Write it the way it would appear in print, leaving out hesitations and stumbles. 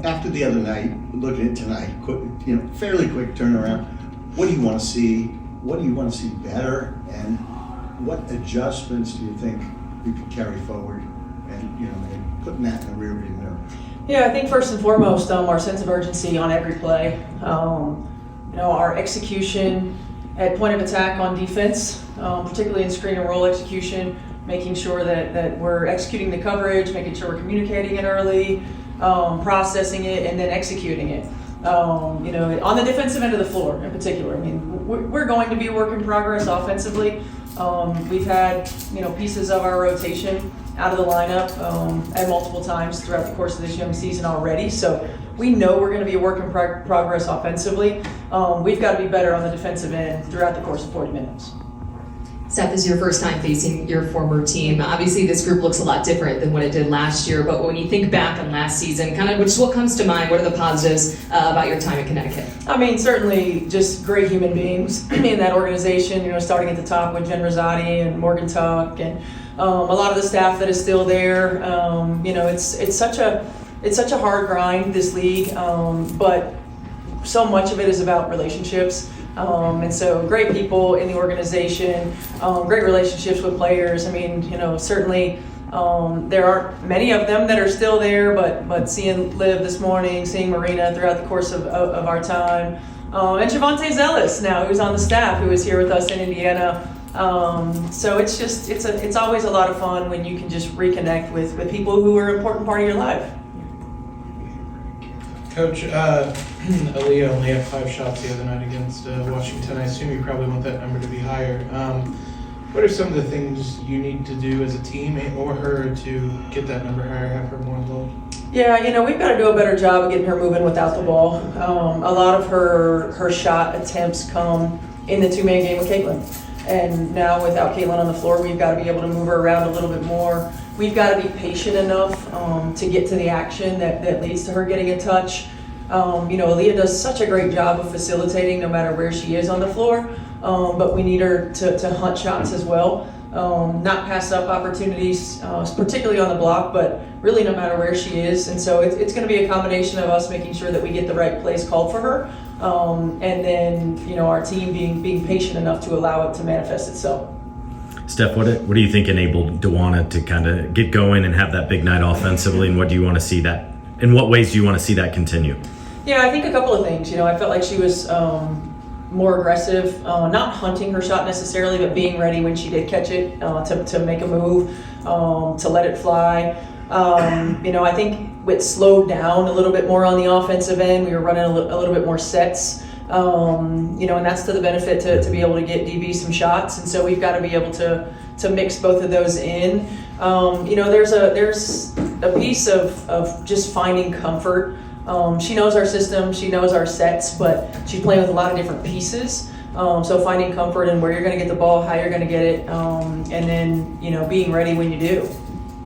after the other night, looking at tonight, fairly quick turnaround. What do you want to see? What do you want to see better? And what adjustments do you think you could carry forward? And putting that in the rearview mirror. Yeah, I think first and foremost, our sense of urgency on every play. Our execution at point of attack on defense, particularly in screen and roll execution, making sure that we're executing the coverage, making sure we're communicating it early, processing it, and then executing it. On the defensive end of the floor in particular, I mean, we're going to be a work in progress offensively. We've had, pieces of our rotation out of the lineup at multiple times throughout the course of this young season already. So we know we're going to be a work in progress offensively. We've got to be better on the defensive end throughout the course of 40 minutes. Steph, this is your first time facing your former team. Obviously, this group looks a lot different than what it did last year, but when you think back on last season, kind of what comes to mind? What are the positives about your time in Connecticut? I mean, certainly just great human beings in that organization, starting at the top with Jen Rosati and Morgan Tuck and a lot of the staff that is still there. It's such a hard grind, this league, but so much of it is about relationships. And so great people in the organization, great relationships with players. I mean, certainly there aren't many of them that are still there, but seeing Liv this morning, seeing Marina throughout the course of our time, and Javante Zellis now, who's on the staff, who is here with us in Indiana. So it's always a lot of fun when you can just reconnect with people who are an important part of your life. Coach, Aliyah only had 5 shots the other night against Washington. I assume you probably want that number to be higher. What are some of the things you need to do as a team or her to get that number higher, have her more involved? Yeah, we've got to do a better job of getting her moving without the ball. A lot of her shot attempts come in the two-man game with Caitlin. And now without Caitlin on the floor, we've got to be able to move her around a little bit more. We've got to be patient enough to get to the action that leads to her getting a touch. Aliyah does such a great job of facilitating no matter where she is on the floor, but we need her to hunt shots as well, not pass up opportunities, particularly on the block, but really no matter where she is. And so it's going to be a combination of us making sure that we get the right plays called for her, and then our team being patient enough to allow it to manifest itself. Steph, what do you think enabled DeWanna to kind of get going and have that big night offensively, and what do you want to see that? In what ways do you want to see that continue? Yeah, I think a couple of things. I felt like she was more aggressive, not hunting her shot necessarily, but being ready when she did catch it to make a move, to let it fly. I think it slowed down a little bit more on the offensive end. We were running a little bit more sets. And that's to the benefit to be able to get DB some shots, and so we've got to be able to mix both of those in. There's a piece of just finding comfort. She knows our system, she knows our sets, but she's playing with a lot of different pieces. So finding comfort in where you're going to get the ball, how you're going to get it, and then being ready when you do.